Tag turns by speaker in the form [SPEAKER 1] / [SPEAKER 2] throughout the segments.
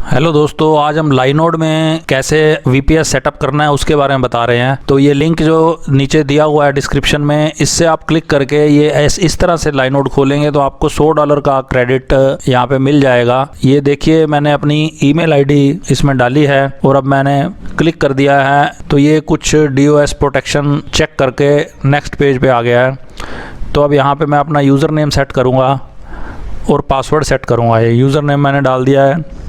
[SPEAKER 1] Hello दोस्तों, आज हम लाइनोड में कैसे वीपीएस सेटअप करना है उसके बारे में बता रहे हैं। तो ये लिंक जो नीचे दिया हुआ है डिस्क्रिप्शन में, इससे आप क्लिक करके ये इस तरह से लाइनोड खोलेंगे तो आपको $100 का क्रेडिट यहाँ पे मिल जाएगा। ये देखिए, मैंने अपनी ईमेल आईडी इसमें डाली है और अब मैंने क्लिक कर दिया है तो ये कुछ DOS प्रोटेक्शन चेक करके नेक्स्ट पेज पे आ गया है। तो अब यहाँ पे मैं अपना यूज़र नेम सेट करूँगा और पासवर्ड सेट करूँगा। ये यूज़र नेम मैंने डाल दिया है,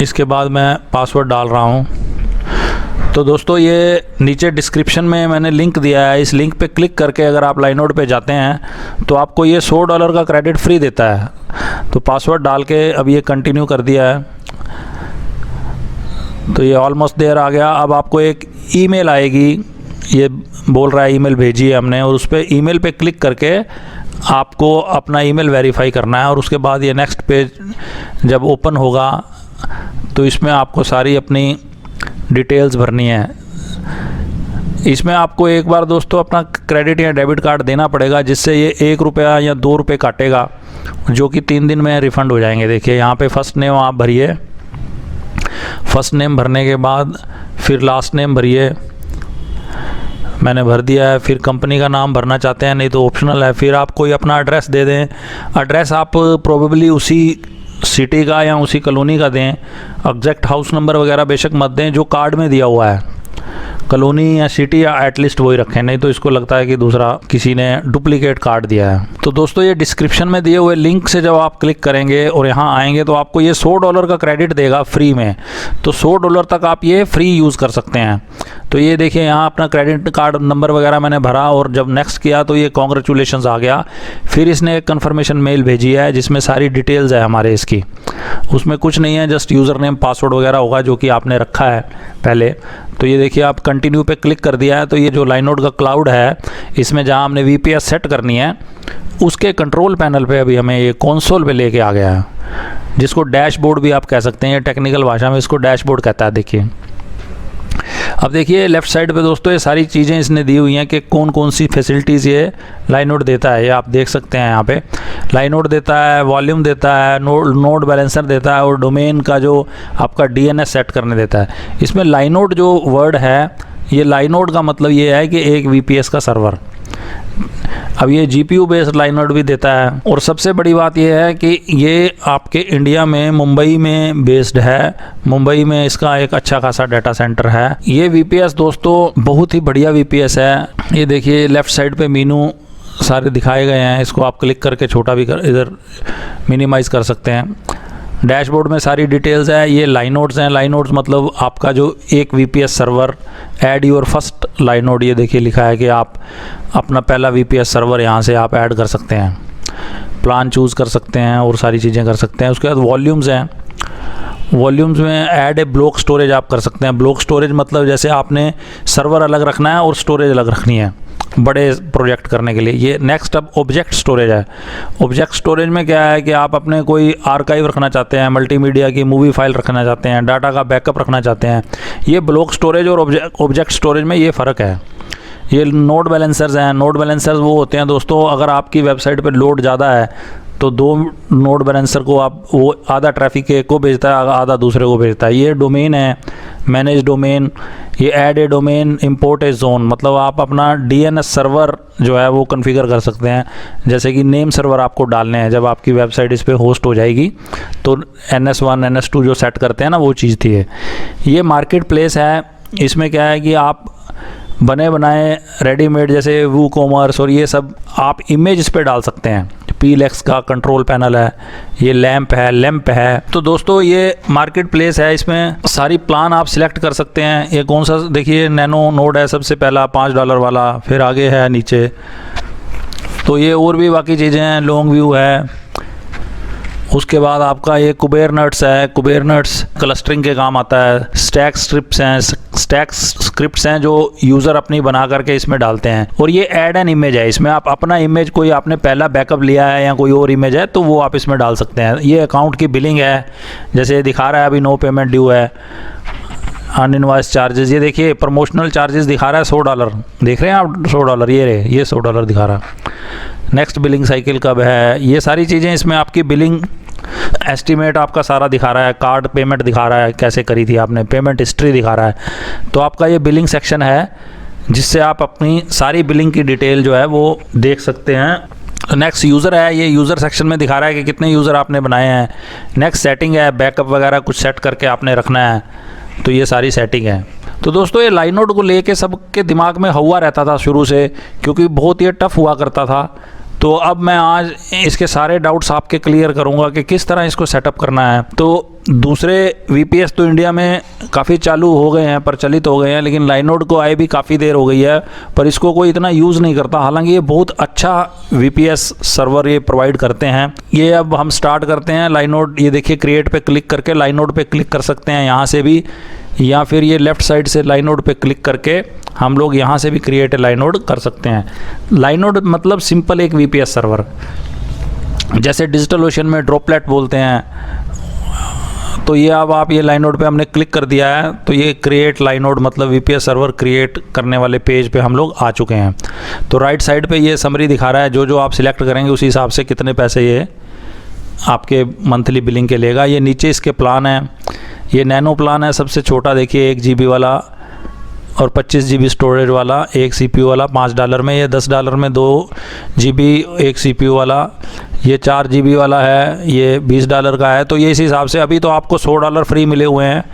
[SPEAKER 1] इसके बाद मैं पासवर्ड डाल रहा हूँ। तो दोस्तों, ये नीचे डिस्क्रिप्शन में मैंने लिंक दिया है, इस लिंक पे क्लिक करके अगर आप लाइनोड पे जाते हैं तो आपको ये $100 का क्रेडिट फ्री देता है। तो पासवर्ड डाल के अब ये कंटिन्यू कर दिया है तो ये ऑलमोस्ट देर आ गया। अब आपको एक ईमेल आएगी, ये बोल रहा है ईमेल भेजी है हमने, और उस पर ईमेल पे क्लिक करके आपको अपना ईमेल वेरीफाई करना है। और उसके बाद ये नेक्स्ट पेज जब ओपन होगा तो इसमें आपको सारी अपनी डिटेल्स भरनी है। इसमें आपको एक बार दोस्तों अपना क्रेडिट या डेबिट कार्ड देना पड़ेगा, जिससे ये ₹1 या ₹2 काटेगा, जो कि 3 दिन में रिफ़ंड हो जाएंगे। देखिए यहाँ पे फर्स्ट नेम आप भरिए, फर्स्ट नेम भरने के बाद फिर लास्ट नेम भरिए, मैंने भर दिया है। फिर कंपनी का नाम भरना चाहते हैं नहीं तो ऑप्शनल है। फिर आप कोई अपना एड्रेस दे दें, एड्रेस आप प्रोबेबली उसी सिटी का या उसी कॉलोनी का दें, एग्जैक्ट हाउस नंबर वगैरह बेशक मत दें जो कार्ड में दिया हुआ है। कॉलोनी या सिटी या एटलीस्ट वही रखें, नहीं तो इसको लगता है कि दूसरा किसी ने डुप्लीकेट कार्ड दिया है। तो दोस्तों, ये डिस्क्रिप्शन में दिए हुए लिंक से जब आप क्लिक करेंगे और यहाँ आएंगे तो आपको ये $100 का क्रेडिट देगा फ्री में। तो $100 तक आप ये फ्री यूज़ कर सकते हैं। तो ये देखिए, यहाँ अपना क्रेडिट कार्ड नंबर वगैरह मैंने भरा और जब नेक्स्ट किया तो ये कॉन्ग्रेचुलेशंस आ गया। फिर इसने एक कन्फर्मेशन मेल भेजी है जिसमें सारी डिटेल्स है हमारे इसकी। उसमें कुछ नहीं है, जस्ट यूज़र नेम पासवर्ड वगैरह होगा जो कि आपने रखा है पहले। तो ये देखिए, आप कंटिन्यू पे क्लिक कर दिया है तो ये जो लाइनोड का क्लाउड है, इसमें जहाँ हमने VPS सेट करनी है उसके कंट्रोल पैनल पे अभी हमें ये कंसोल पे लेके आ गया है, जिसको डैशबोर्ड भी आप कह सकते हैं। टेक्निकल भाषा में इसको डैशबोर्ड कहता है। देखिए, अब देखिए लेफ़्ट साइड पे दोस्तों ये सारी चीज़ें इसने दी हुई हैं कि कौन कौन सी फैसिलिटीज़ ये लाइनोड देता है। ये आप देख सकते हैं, यहाँ पे लाइनोड देता है, वॉल्यूम देता है, नोड बैलेंसर देता है और डोमेन का जो आपका DNS सेट करने देता है। इसमें लाइनोड जो वर्ड है, ये लाइनोड का मतलब ये है कि एक VPS का सर्वर। अब ये GPU बेस्ड लाइनोड भी देता है और सबसे बड़ी बात ये है कि ये आपके इंडिया में मुंबई में बेस्ड है। मुंबई में इसका एक अच्छा खासा डाटा सेंटर है। ये VPS दोस्तों बहुत ही बढ़िया VPS है। ये देखिए लेफ़्ट साइड पे मीनू सारे दिखाए गए हैं, इसको आप क्लिक करके छोटा भी इधर मिनिमाइज़ कर सकते हैं। डैशबोर्ड में सारी डिटेल्स है। ये लाइनोड्स हैं, लाइनोड्स मतलब आपका जो एक VPS server, add your first Linode, ये देखिए लिखा है कि आप अपना पहला VPS सर्वर यहाँ से आप ऐड कर सकते हैं, प्लान चूज़ कर सकते हैं और सारी चीज़ें कर सकते हैं। उसके बाद वॉल्यूम्स हैं, वॉल्यूम्स में ऐड ए ब्लॉक स्टोरेज आप कर सकते हैं। ब्लॉक स्टोरेज मतलब जैसे आपने सर्वर अलग रखना है और स्टोरेज अलग रखनी है बड़े प्रोजेक्ट करने के लिए। ये नेक्स्ट अब ऑब्जेक्ट स्टोरेज है। ऑब्जेक्ट स्टोरेज में क्या है कि आप अपने कोई आर्काइव रखना चाहते हैं, मल्टीमीडिया की मूवी फाइल रखना चाहते हैं, डाटा का बैकअप रखना चाहते हैं। ये ब्लॉक स्टोरेज और ऑब्जेक्ट स्टोरेज में ये फ़र्क है। ये नोड बैलेंसर्स हैं। नोड बैलेंसर्स वो होते हैं दोस्तों, अगर आपकी वेबसाइट पर लोड ज़्यादा है तो 2 नोड बैलेंसर को आप, वो आधा ट्रैफिक एक को भेजता है, आधा दूसरे को भेजता है। ये डोमेन है, मैनेज डोमेन। ये add a domain, import A zone, मतलब आप अपना DNS सर्वर जो है वो कॉन्फ़िगर कर सकते हैं। जैसे कि नेम सर्वर आपको डालने हैं जब आपकी वेबसाइट इस पे होस्ट हो जाएगी, तो NS1 NS2 जो सेट करते हैं ना, वो चीज़ थी। ये मार्केट प्लेस है। इसमें क्या है कि आप बने बनाए रेडीमेड जैसे WooCommerce और ये सब आप इमेज इस पे डाल सकते हैं। PLX का कंट्रोल पैनल है, ये लैंप है। तो दोस्तों, ये मार्केट प्लेस है। इसमें सारी प्लान आप सिलेक्ट कर सकते हैं। ये कौन सा, देखिए नैनो नोड है सबसे पहला $5 वाला, फिर आगे है नीचे। तो ये और भी बाकी चीज़ें हैं, लॉन्ग व्यू है। उसके बाद आपका ये कुबेरनेट्स है। कुबेरनेट्स क्लस्टरिंग के काम आता है। स्टैक स्क्रिप्ट्स हैं जो यूज़र अपनी बना करके इसमें डालते हैं। और ये ऐड एन इमेज है, इसमें आप अपना इमेज, कोई आपने पहला बैकअप लिया है या कोई और इमेज है तो वो आप इसमें डाल सकते हैं। ये अकाउंट की बिलिंग है, जैसे दिखा रहा है अभी नो पेमेंट ड्यू है, अनइनवॉइस चार्जेस। ये देखिए प्रमोशनल चार्जेस दिखा रहा है $100, देख रहे हैं आप $100, ये $100 दिखा रहा है। नेक्स्ट बिलिंग साइकिल कब है, ये सारी चीज़ें इसमें आपकी बिलिंग एस्टीमेट आपका सारा दिखा रहा है, कार्ड पेमेंट दिखा रहा है कैसे करी थी आपने, पेमेंट हिस्ट्री दिखा रहा है। तो आपका ये बिलिंग सेक्शन है जिससे आप अपनी सारी बिलिंग की डिटेल जो है वो देख सकते हैं। नेक्स्ट यूज़र है, ये यूज़र सेक्शन में दिखा रहा है कि कितने यूज़र आपने बनाए हैं। नेक्स्ट सेटिंग है, बैकअप वगैरह कुछ सेट करके आपने रखना है, तो ये सारी सेटिंग है। तो दोस्तों ये लाइनोड को लेके सबके दिमाग में हुआ रहता था शुरू से, क्योंकि बहुत ये टफ़ हुआ करता था। तो अब मैं आज इसके सारे डाउट्स आपके क्लियर करूंगा कि किस तरह इसको सेटअप करना है। तो दूसरे VPS तो इंडिया में काफ़ी चालू हो गए हैं, प्रचलित हो गए हैं, लेकिन लाइनोड को आए भी काफ़ी देर हो गई है, पर इसको कोई इतना यूज़ नहीं करता। हालांकि ये बहुत अच्छा VPS सर्वर ये प्रोवाइड करते हैं। ये अब हम स्टार्ट करते हैं लाइनोड। ये देखिए क्रिएट पे क्लिक करके लाइनोड पे क्लिक कर सकते हैं यहाँ से भी, या फिर ये लेफ़्ट साइड से लाइनोड पे क्लिक करके हम लोग यहाँ से भी क्रिएट लाइनोड कर सकते हैं। लाइनोड मतलब सिंपल एक VPS सर्वर, जैसे डिजिटल ओशन में ड्रॉपलेट बोलते हैं। तो ये अब आप ये लाइनोड पे हमने क्लिक कर दिया है, तो ये क्रिएट लाइनोड मतलब VPS सर्वर क्रिएट करने वाले पेज पे हम लोग आ चुके हैं। तो राइट साइड पे ये समरी दिखा रहा है, जो जो आप सिलेक्ट करेंगे उसी हिसाब से कितने पैसे ये आपके मंथली बिलिंग के लेगा। ये नीचे इसके प्लान है, ये नैनो प्लान है, सबसे छोटा देखिए 1 GB वाला और 25 GB स्टोरेज वाला, 1 CPU वाला $5 में। ये $10 में 2 GB 1 CPU वाला। ये 4 GB वाला है, ये $20 का है। तो ये इस हिसाब से अभी तो आपको $100 फ्री मिले हुए हैं।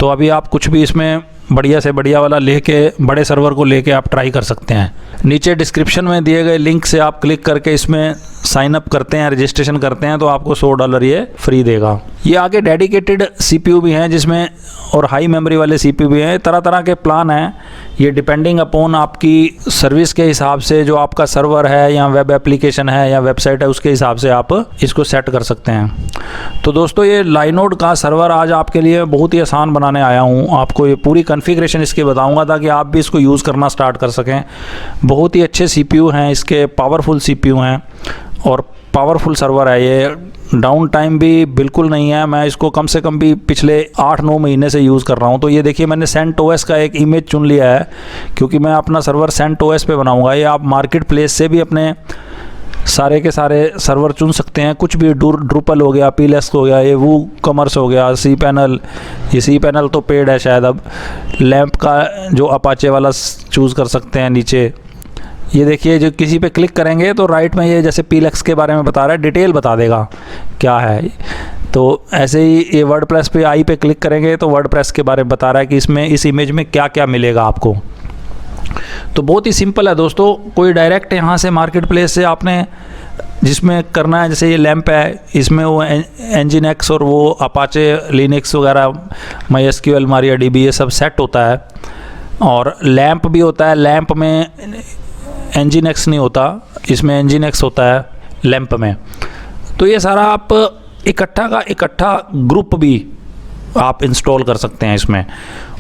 [SPEAKER 1] तो अभी आप कुछ भी इसमें बढ़िया से बढ़िया वाला लेके, बड़े सर्वर को लेके आप ट्राई कर सकते हैं। नीचे डिस्क्रिप्शन में दिए गए लिंक से आप क्लिक करके इसमें साइन अप करते हैं, रजिस्ट्रेशन करते हैं, तो आपको $100 ये फ्री देगा। ये आगे डेडिकेटेड CPU भी हैं जिसमें, और हाई मेमोरी वाले CPU भी हैं। तरह तरह के प्लान हैं, ये डिपेंडिंग अपॉन आपकी सर्विस के हिसाब से, जो आपका सर्वर है या वेब एप्लीकेशन है या वेबसाइट है, उसके हिसाब से आप इसको सेट कर सकते हैं। तो दोस्तों ये लाइनोड का सर्वर आज आपके लिए बहुत ही आसान बनाने आया हूँ। आपको ये पूरी कॉन्फ़िगरेशन इसके बताऊँगा ताकि आप भी इसको यूज़ करना स्टार्ट कर सकें। बहुत ही अच्छे CPU हैं इसके, पावरफुल CPU हैं और पावरफुल सर्वर है। ये डाउन टाइम भी बिल्कुल नहीं है। मैं इसको कम से कम भी पिछले 8-9 महीने से यूज़ कर रहा हूँ। तो ये देखिए मैंने CentOS का एक इमेज चुन लिया है, क्योंकि मैं अपना सर्वर CentOS पे बनाऊँगा। ये आप मार्केट प्लेस से भी अपने सारे के सारे सर्वर चुन सकते हैं। कुछ भी ड्रूपल हो गया, PLESK हो गया, ये WooCommerce हो गया, cPanel, ये cPanel तो पेड है शायद। अब लैंप का जो अपाचे वाला चूज़ कर सकते हैं। नीचे ये देखिए जो किसी पे क्लिक करेंगे तो राइट में ये जैसे PLESK के बारे में बता रहा है, डिटेल बता देगा क्या है। तो ऐसे ही ये वर्डप्रेस पे आई पे क्लिक करेंगे तो वर्डप्रेस के बारे में बता रहा है कि इसमें इस इमेज में क्या क्या मिलेगा आपको। तो बहुत ही सिंपल है दोस्तों। कोई डायरेक्ट यहाँ से मार्केट प्लेस से आपने जिसमें करना है, जैसे ये लैंप है, इसमें वो Nginx और वो अपाचे लिनक्स वगैरह, MySQL, MariaDB ये सब सेट होता है। और लैंप भी होता है, लैंप में Nginx नहीं होता, इसमें Nginx होता है लैंप में। तो ये सारा आप इकट्ठा का इकट्ठा ग्रुप भी आप इंस्टॉल कर सकते हैं इसमें।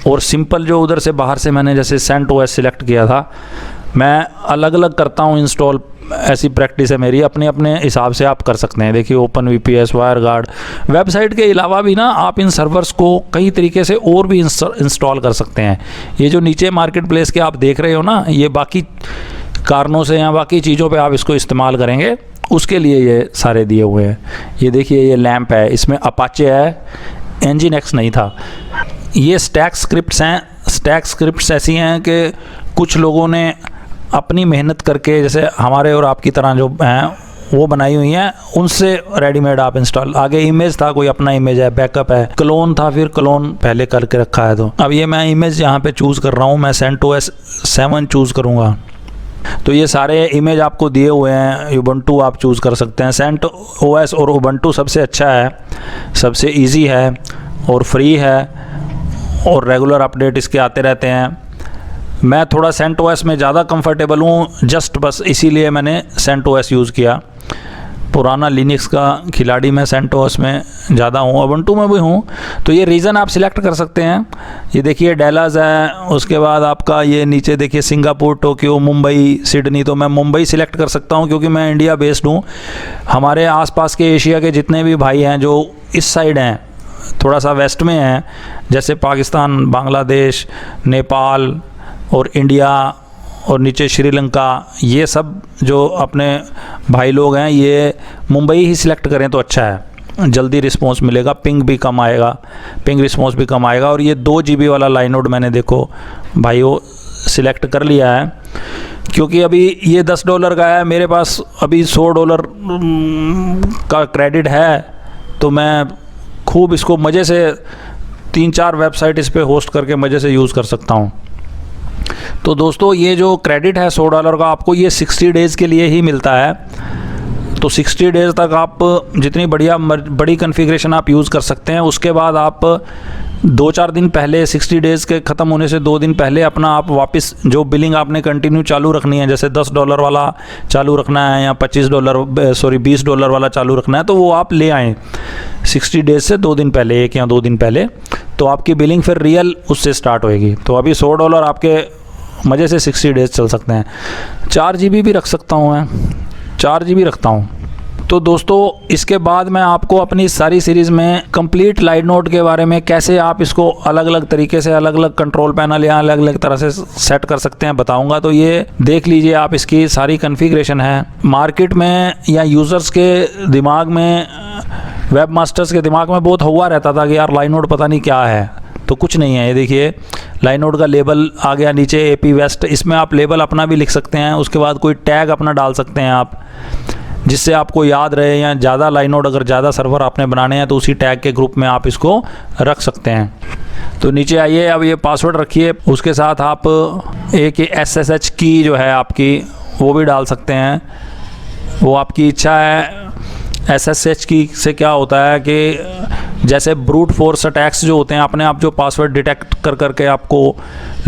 [SPEAKER 1] और सिंपल जो उधर से बाहर से मैंने जैसे CentOS सिलेक्ट किया था, मैं अलग अलग करता हूँ इंस्टॉल, ऐसी प्रैक्टिस है मेरी। अपने अपने हिसाब से आप कर सकते हैं। देखिए OpenVPS, WireGuard, वेबसाइट के अलावा भी ना आप इन सर्वर्स को कई तरीके से और भी इंस्टॉल कर सकते हैं। ये जो नीचे मार्केट प्लेस के आप देख रहे हो ना, ये बाकी कारणों से या बाकी चीज़ों पे आप इसको इस्तेमाल करेंगे, उसके लिए ये सारे दिए हुए हैं। ये देखिए ये लैंप है, इसमें अपाचे है, Nginx नहीं था। ये स्टैक स्क्रिप्ट्स हैं। स्टैक स्क्रिप्ट्स ऐसी हैं कि कुछ लोगों ने अपनी मेहनत करके, जैसे हमारे और आपकी तरह जो हैं वो बनाई हुई हैं, उनसे रेडीमेड आप इंस्टॉल। आगे इमेज था, कोई अपना इमेज है, बैकअप है, क्लोन था, फिर क्लोन पहले करके रखा है। तो अब ये मैं इमेज यहाँ पे चूज़ कर रहा हूँ, मैं CentOS 7 चूज़ करूँगा। तो ये सारे इमेज आपको दिए हुए हैं। Ubuntu आप चूज़ कर सकते हैं। CentOS और Ubuntu सबसे अच्छा है, सबसे इजी है और फ्री है, और रेगुलर अपडेट इसके आते रहते हैं। मैं थोड़ा CentOS में ज़्यादा कंफर्टेबल हूँ, जस्ट बस इसीलिए मैंने CentOS यूज़ किया। पुराना लिनक्स का खिलाड़ी मैं CentOS में ज़्यादा हूँ, Ubuntu में भी हूँ। तो ये रीज़न आप सिलेक्ट कर सकते हैं। ये देखिए डेलास है, उसके बाद आपका ये नीचे देखिए सिंगापुर, टोक्यो, मुंबई, सिडनी। तो मैं मुंबई सिलेक्ट कर सकता हूँ क्योंकि मैं इंडिया बेस्ड हूँ। हमारे आसपास के एशिया के जितने भी भाई हैं जो इस साइड हैं, थोड़ा सा वेस्ट में हैं, जैसे पाकिस्तान, बांग्लादेश, नेपाल और इंडिया और नीचे श्रीलंका, ये सब जो अपने भाई लोग हैं, ये मुंबई ही सिलेक्ट करें तो अच्छा है। जल्दी रिस्पॉन्स मिलेगा, पिंग भी कम आएगा, पिंग रिस्पॉन्स भी कम आएगा। और ये 2 GB वाला लाइनोड मैंने देखो भाइयों सिलेक्ट कर लिया है, क्योंकि अभी ये $10 का है, मेरे पास अभी $100 का क्रेडिट है, तो मैं खूब इसको मज़े से 3-4 वेबसाइट इस पर होस्ट करके मज़े से यूज़ कर सकता हूँ। तो दोस्तों ये जो क्रेडिट है $100 का, आपको ये 60 डेज़ के लिए ही मिलता है। तो 60 डेज़ तक आप जितनी बड़ी कॉन्फ़िगरेशन आप यूज़ कर सकते हैं। उसके बाद आप 2-4 दिन पहले, 60 डेज़ के ख़त्म होने से 2 दिन पहले अपना आप वापस जो बिलिंग आपने कंटिन्यू चालू रखनी है, जैसे $10 वाला चालू रखना है या $20 वाला चालू रखना है, तो वो आप ले आएँ 60 डेज़ से 2 दिन पहले, 1 या 2 दिन पहले, तो आपकी बिलिंग फिर रियल उससे स्टार्ट होएगी। तो अभी $100 आपके मज़े से 60 डेज़ चल सकते हैं। 4 GB भी रख सकता हूँ मैं, 4 GB रखता हूँ। तो दोस्तों इसके बाद मैं आपको अपनी सारी सीरीज़ में कंप्लीट लाइनोड के बारे में, कैसे आप इसको अलग अलग तरीके से, अलग अलग कंट्रोल पैनल या अलग अलग तरह से सेट कर सकते हैं बताऊंगा। तो ये देख लीजिए आप, इसकी सारी कॉन्फ़िगरेशन है। मार्केट में या यूज़र्स के दिमाग में, वेब मास्टर्स के दिमाग में बहुत हुआ रहता था कि यार लाइनोड पता नहीं क्या है, तो कुछ नहीं है। ये देखिए लाइनोड का लेबल आ गया नीचे, AP वेस्ट, इसमें आप लेबल अपना भी लिख सकते हैं। उसके बाद कोई टैग अपना डाल सकते हैं आप, जिससे आपको याद रहे, या ज़्यादा लाइनोड अगर ज़्यादा सर्वर आपने बनाने हैं तो उसी टैग के ग्रुप में आप इसको रख सकते हैं। तो नीचे आइए, अब ये पासवर्ड रखिए, उसके साथ आप एक SSH की जो है आपकी, वो भी डाल सकते हैं, वो आपकी इच्छा है। SSH की से क्या होता है कि जैसे ब्रूट फोर्स अटैक्स जो होते हैं, अपने आप जो पासवर्ड डिटेक्ट कर करके आपको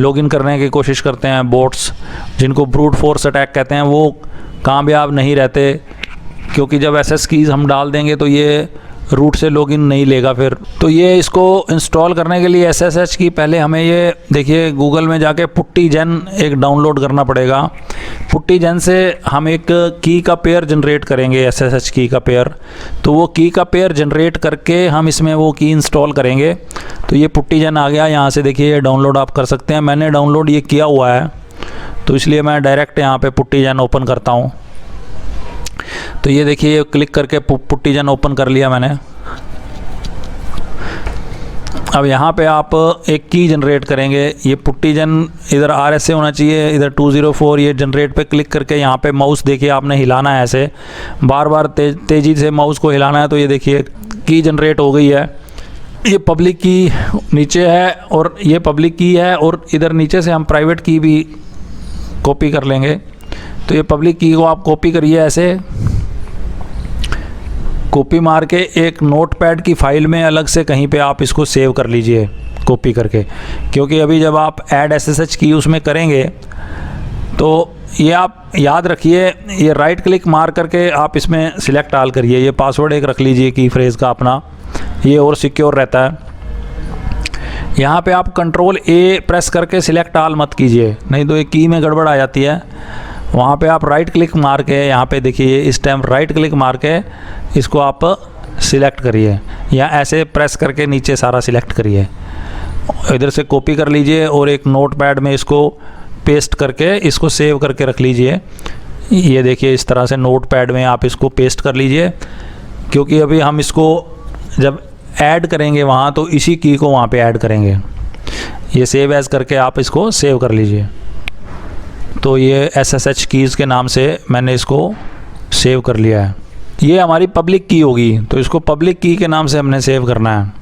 [SPEAKER 1] लॉगिन करने की कोशिश करते हैं बोट्स, जिनको ब्रूट फोर्स अटैक कहते हैं, वो कामयाब नहीं रहते, क्योंकि जब SS कीज़ हम डाल देंगे तो ये रूट से लॉगिन नहीं लेगा फिर। तो ये इसको इंस्टॉल करने के लिए SSH की पहले हमें ये देखिए गूगल में जाके PuttyGen एक डाउनलोड करना पड़ेगा। PuttyGen से हम एक की का पेयर जनरेट करेंगे, SSH की का पेयर। तो वो की का पेयर जनरेट करके हम इसमें वो की इंस्टॉल करेंगे। तो ये PuttyGen आ गया, यहाँ से देखिए ये डाउनलोड आप कर सकते हैं। मैंने डाउनलोड ये किया हुआ है, तो इसलिए मैं डायरेक्ट यहाँ पे PuttyGen ओपन करता हूँ। तो ये देखिए क्लिक करके PuttyGen ओपन कर लिया मैंने। अब यहाँ पे आप एक की जनरेट करेंगे। ये PuttyGen इधर RSA होना चाहिए, इधर 204, ये जनरेट पे क्लिक करके यहाँ पे माउस देखिए आपने हिलाना है, ऐसे बार बार तेज़ी से माउस को हिलाना है। तो ये देखिए की जनरेट हो गई है। ये पब्लिक की नीचे है और ये पब्लिक की है, और इधर नीचे से हम प्राइवेट की भी कॉपी कर लेंगे। तो ये पब्लिक की को आप कॉपी करिए, ऐसे कॉपी मार के एक नोटपैड की फ़ाइल में अलग से कहीं पे आप इसको सेव कर लीजिए कॉपी करके, क्योंकि अभी जब आप ऐड SSH की उसमें करेंगे तो ये आप याद रखिए, ये राइट क्लिक मार करके आप इसमें सिलेक्ट ऑल करिए। ये पासवर्ड एक रख लीजिए की फ्रेज़ का अपना, ये और सिक्योर रहता है। यहाँ पे आप Ctrl+A प्रेस करके सिलेक्ट ऑल मत कीजिए, नहीं तो ये की में गड़बड़ आ जाती है। वहाँ पे आप राइट क्लिक मार के, यहाँ पे देखिए इस टाइम राइट क्लिक मार के इसको आप सिलेक्ट करिए, या ऐसे प्रेस करके नीचे सारा सिलेक्ट करिए, इधर से कॉपी कर लीजिए और एक नोटपैड में इसको पेस्ट करके इसको सेव करके रख लीजिए। ये देखिए इस तरह से नोटपैड में आप इसको पेस्ट कर लीजिए, क्योंकि अभी हम इसको जब ऐड करेंगे वहाँ, तो इसी की को वहाँ पे ऐड करेंगे। ये सेव एज़ करके आप इसको सेव कर लीजिए। तो ये SSH कीज़ के नाम से मैंने इसको सेव कर लिया है। ये हमारी पब्लिक की होगी, तो इसको पब्लिक की के नाम से हमने सेव करना है।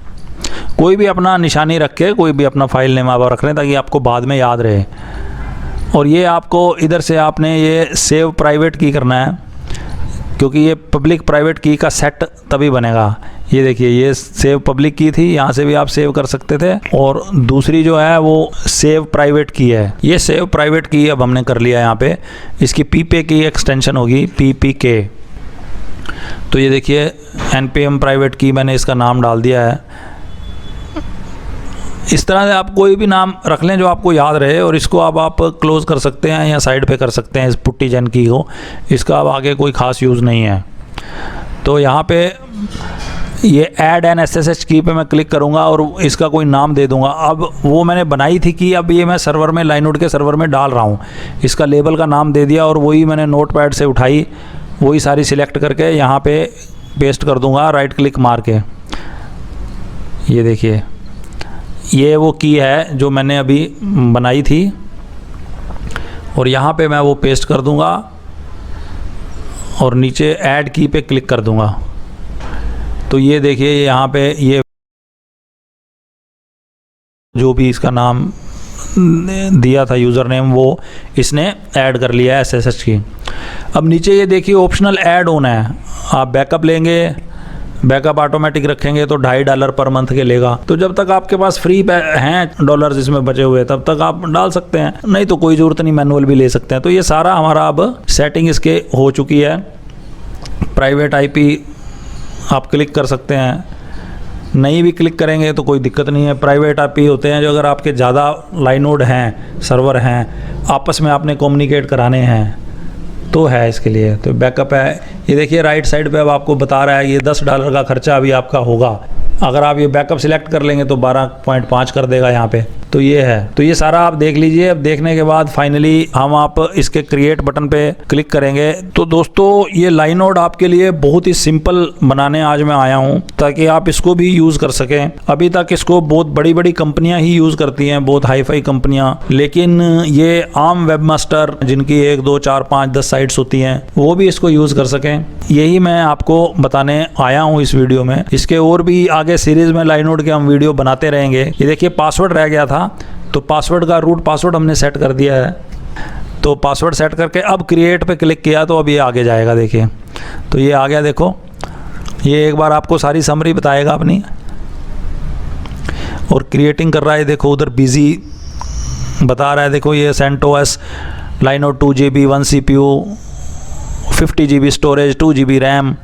[SPEAKER 1] कोई भी अपना निशानी रख के, कोई भी अपना फाइल नेम आप रख लें ताकि आपको बाद में याद रहे। और ये आपको इधर से आपने ये सेव प्राइवेट की करना है, क्योंकि ये पब्लिक प्राइवेट की का सेट तभी बनेगा। ये देखिए ये सेव पब्लिक की थी, यहाँ से भी आप सेव कर सकते थे, और दूसरी जो है वो सेव प्राइवेट की है। ये सेव प्राइवेट की अब हमने कर लिया। यहाँ पे इसकी PPK की एक्सटेंशन होगी PPK। तो ये देखिए npm प्राइवेट की मैंने इसका नाम डाल दिया है। इस तरह से आप कोई भी नाम रख लें जो आपको याद रहे, और इसको अब आप क्लोज़ कर सकते हैं या साइड पे कर सकते हैं इस PuttyGen की को। इसका अब आगे कोई ख़ास यूज़ नहीं है। तो यहाँ पे ये ऐड एन SSH की पे मैं क्लिक करूँगा और इसका कोई नाम दे दूँगा। अब वो मैंने बनाई थी कि अब ये मैं सर्वर में, लाइनोड के सर्वर में डाल रहा हूँ। इसका लेबल का नाम दे दिया, और वही मैंने नोटपैड से उठाई, वही सारी सिलेक्ट करके यहाँ पे पेस्ट कर दूंगा राइट क्लिक मार के। ये देखिए, ये वो की है जो मैंने अभी बनाई थी और यहाँ पे मैं वो पेस्ट कर दूंगा और नीचे ऐड की पे क्लिक कर दूंगा। तो ये देखिए यहाँ पे ये जो भी इसका नाम दिया था यूज़र नेम वो इसने ऐड कर लिया है SSH की। अब नीचे ये देखिए ऑप्शनल ऐड ऑन है। आप बैकअप लेंगे, बैकअप ऑटोमेटिक रखेंगे तो $2.5 पर मंथ के लेगा। तो जब तक आपके पास फ्री हैं डॉलर्स इसमें बचे हुए तब तक आप डाल सकते हैं, नहीं तो कोई ज़रूरत नहीं, मैनुअल भी ले सकते हैं। तो ये सारा हमारा अब सेटिंग इसके हो चुकी है। प्राइवेट IP आप क्लिक कर सकते हैं, नहीं भी क्लिक करेंगे तो कोई दिक्कत नहीं है। प्राइवेट IP होते हैं जो अगर आपके ज़्यादा लाइनोड हैं, सर्वर हैं, आपस में आपने कम्युनिकेट कराने हैं तो है इसके लिए। तो बैकअप है, ये देखिए राइट साइड पे अब आपको बता रहा है ये $10 का खर्चा अभी आपका होगा। अगर आप ये बैकअप सिलेक्ट कर लेंगे तो 12.5 कर देगा यहाँ पे। तो ये है, तो ये सारा आप देख लीजिए। अब देखने के बाद फाइनली हम आप इसके क्रिएट बटन पे क्लिक करेंगे। तो दोस्तों ये लाइनोड आपके लिए बहुत ही सिंपल बनाने आज मैं आया हूँ ताकि आप इसको भी यूज़ कर सकें। अभी तक इसको बहुत बड़ी बड़ी कंपनियाँ ही यूज़ करती हैं, बहुत हाई-फाई कंपनियाँ, लेकिन ये आम वेबमास्टर जिनकी 1, 2, 4, 5, 10 साइट्स होती हैं वो भी इसको यूज़ कर सकें, यही मैं आपको बताने आया हूँ इस वीडियो में। इसके और भी आगे सीरीज़ में लाइनोड के हम वीडियो बनाते रहेंगे। ये देखिए पासवर्ड रह गया था, तो पासवर्ड का रूट पासवर्ड हमने सेट कर दिया है। तो पासवर्ड सेट करके अब क्रिएट पे क्लिक किया तो अब ये आगे जाएगा। देखिए तो ये आ गया, देखो ये एक बार आपको सारी समरी बताएगा अपनी और क्रिएटिंग कर रहा है। देखो उधर बिजी बता रहा है, देखो ये CentOS लाइनोड 2 GB 1 CPU 50 GB storage 2 GB RAM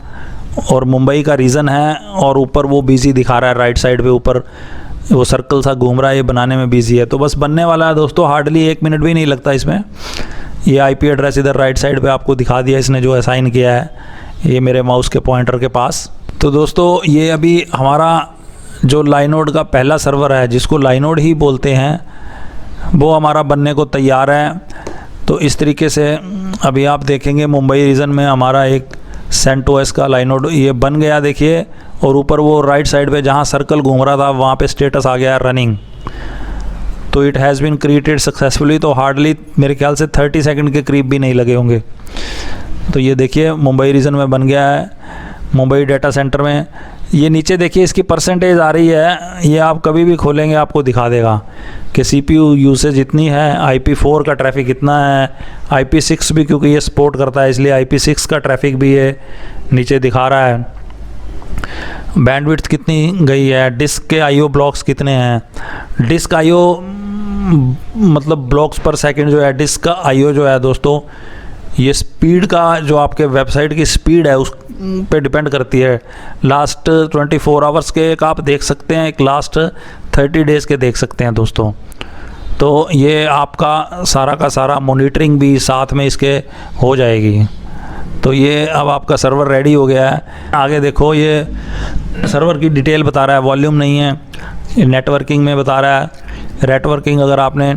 [SPEAKER 1] और मुंबई का रीज़न है और ऊपर वो बिजी दिखा रहा है। राइट साइड पे ऊपर वो सर्कल सा घूम रहा है, ये बनाने में बिजी है। तो बस बनने वाला है दोस्तों, हार्डली 1 मिनट भी नहीं लगता इसमें। ये IP एड्रेस इधर राइट साइड पे आपको दिखा दिया इसने जो असाइन किया है, ये मेरे माउस के पॉइंटर के पास। तो दोस्तों ये अभी हमारा जो लाइनोड का पहला सर्वर है जिसको लाइनोड ही बोलते हैं वो हमारा बनने को तैयार है। तो इस तरीके से अभी आप देखेंगे मुंबई रीजन में हमारा एक CentOS का लाइनोड ये बन गया, देखिए। और ऊपर वो राइट साइड पे जहाँ सर्कल घूम रहा था वहाँ पे स्टेटस आ गया रनिंग। तो it has been created successfully. तो हार्डली मेरे ख्याल से 30 सेकंड के करीब भी नहीं लगे होंगे। तो ये देखिए मुंबई रीजन में बन गया है, मुंबई डाटा सेंटर में। ये नीचे देखिए इसकी परसेंटेज आ रही है, ये आप कभी भी खोलेंगे आपको दिखा देगा कि CPU यूसेज इतनी है, IP4 का ट्रैफिक इतना है, IP6 भी क्योंकि ये सपोर्ट करता है इसलिए IP6 का ट्रैफिक भी ये नीचे दिखा रहा है। बैंडविड्थ कितनी गई है, डिस्क के IO ब्लॉक्स कितने हैं, डिस्क IO मतलब ब्लॉक्स पर सेकंड जो है, डिस्क का IO जो है दोस्तों ये स्पीड का जो आपके वेबसाइट की स्पीड है उस पे डिपेंड करती है। लास्ट 24 आवर्स के एक आप देख सकते हैं, एक लास्ट 30 डेज़ के देख सकते हैं दोस्तों। तो ये आपका सारा का सारा मॉनिटरिंग भी साथ में इसके हो जाएगी। तो ये अब आपका सर्वर रेडी हो गया है। आगे देखो ये सर्वर की डिटेल बता रहा है, वॉल्यूम नहीं है, नेटवर्किंग में बता रहा है। नेटवर्किंग अगर आपने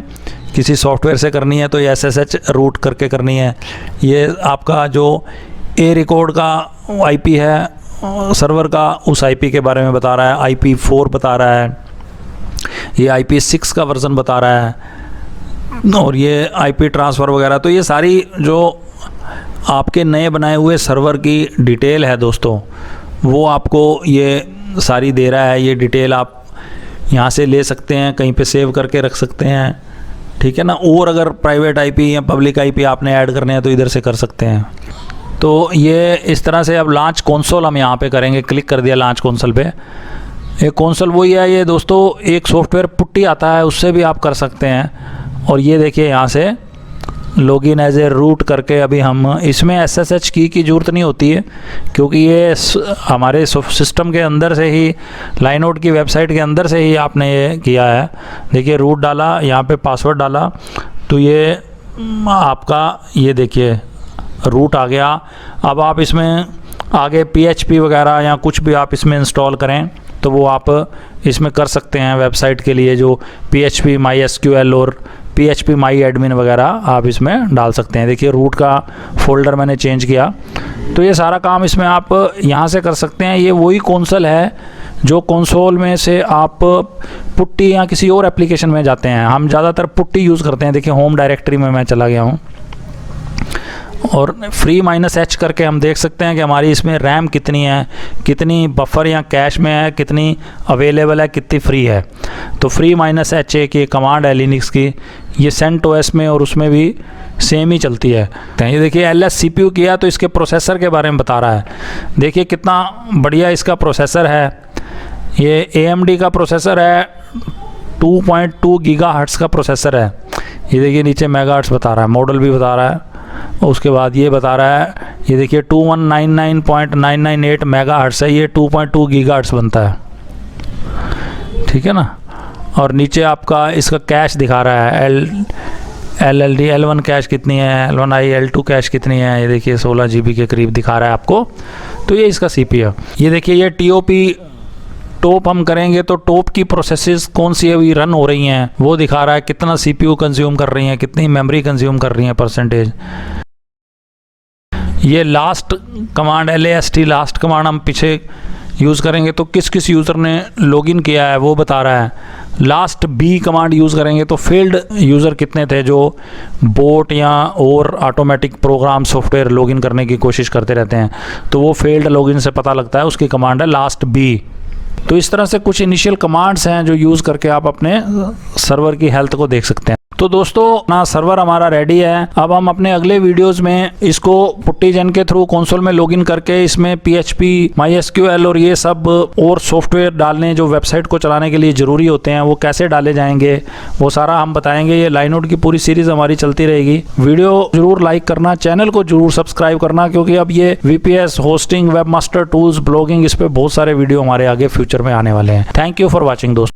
[SPEAKER 1] किसी सॉफ्टवेयर से करनी है तो ये SSH रूट करके करनी है। ये आपका जो A रिकॉर्ड का IP है सर्वर का, उस IP के बारे में बता रहा है। IP4 बता रहा है, ये IP6 का वर्जन बता रहा है और ये IP ट्रांसफ़र वगैरह। तो ये सारी जो आपके नए बनाए हुए सर्वर की डिटेल है दोस्तों वो आपको ये सारी दे रहा है। ये डिटेल आप यहाँ से ले सकते हैं, कहीं पे सेव करके रख सकते हैं, ठीक है ना। और अगर प्राइवेट IP या पब्लिक IP आपने ऐड करने हैं तो इधर से कर सकते हैं। तो ये इस तरह से अब लॉन्च कंसोल हम यहाँ पे करेंगे। क्लिक कर दिया लॉन्च कंसोल पे। एक कंसोल वही है ये दोस्तों, एक सॉफ्टवेयर पुट्टी आता है उससे भी आप कर सकते हैं। और ये देखिए यहाँ से लॉगिन एज ए रूट करके अभी हम इसमें SSH की ज़रूरत नहीं होती है क्योंकि ये हमारे सिस्टम के अंदर से ही लाइनोड की वेबसाइट के अंदर से ही आपने ये किया है। देखिए रूट डाला, यहाँ पे पासवर्ड डाला, तो ये आपका ये देखिए रूट आ गया। अब आप इसमें आगे PHP वगैरह या कुछ भी आप इसमें इंस्टॉल करें तो वो आप इसमें कर सकते हैं। वेबसाइट के लिए जो PHP MySQL और PHP माई एडमिन वगैरह आप इसमें डाल सकते हैं। देखिए रूट का फोल्डर मैंने चेंज किया, तो ये सारा काम इसमें आप यहाँ से कर सकते हैं। ये वही कंसोल है जो कंसोल में से आप पुट्टी या किसी और एप्लीकेशन में जाते हैं। हम ज़्यादातर पुट्टी यूज़ करते हैं। देखिए होम डायरेक्टरी में मैं चला गया हूँ और -H करके हम देख सकते हैं कि हमारी इसमें रैम कितनी है, कितनी बफर या कैश में है, कितनी अवेलेबल है, कितनी फ्री है। तो -H एक ये कमांड है लिनक्स की, ये CentOS में और उसमें भी सेम ही चलती है। ये देखिए LS CPU किया तो इसके प्रोसेसर के बारे में बता रहा है। देखिए कितना बढ़िया इसका प्रोसेसर है। ये AMD का प्रोसेसर है, 2.2 गीगाहर्ट्ज़ का प्रोसेसर है। ये देखिए नीचे मेगाहर्ट्ज़ बता रहा है, मॉडल भी बता रहा है। उसके बाद ये बता रहा है, ये देखिए 2199.998 मेगाहर्ट्ज़ है, ये 2.2 गीगाहर्ट्ज़ बनता है, ठीक है ना। और नीचे आपका इसका कैश दिखा रहा है, LLD L1 कैश कितनी है, L1I L2 कैश कितनी है। ये देखिए 16 GB के करीब दिखा रहा है आपको। तो ये इसका CPU। ये देखिए ये TOP टॉप हम करेंगे तो टॉप की प्रोसेसेस कौन सी अभी रन हो रही हैं वो दिखा रहा है, कितना CPU कंज्यूम कर रही हैं, कितनी मेमोरी कंज्यूम कर रही हैं परसेंटेज। ये last command LAST last command हम पीछे यूज़ करेंगे तो किस किस यूज़र ने लॉगिन किया है वो बता रहा है। लास्ट B कमांड यूज़ करेंगे तो फेल्ड यूज़र कितने थे जो बोट या और ऑटोमेटिक प्रोग्राम सॉफ्टवेयर लॉगिन करने की कोशिश करते रहते हैं, तो वो फेल्ड लॉगिन से पता लगता है, उसकी कमांड है लास्ट B। तो इस तरह से कुछ इनिशियल कमांड्स हैं जो यूज़ करके आप अपने सर्वर की हेल्थ को देख सकते हैं। तो दोस्तों ना सर्वर हमारा रेडी है। अब हम अपने अगले वीडियोस में इसको PuttyGen के थ्रू कंसोल में लॉगिन करके इसमें PHP, MySQL और ये सब और सॉफ्टवेयर डालने जो वेबसाइट को चलाने के लिए ज़रूरी होते हैं वो कैसे डाले जाएंगे वो सारा हम बताएंगे। ये लाइनोड की पूरी सीरीज़ हमारी चलती रहेगी। वीडियो जरूर लाइक करना, चैनल को जरूर सब्सक्राइब करना, क्योंकि अब ये VPS, hosting, webmaster tools, blogging, इस पर बहुत सारे वीडियो हमारे आगे फ्यूचर में आने वाले हैं। थैंक यू फॉर वॉचिंग दोस्तों।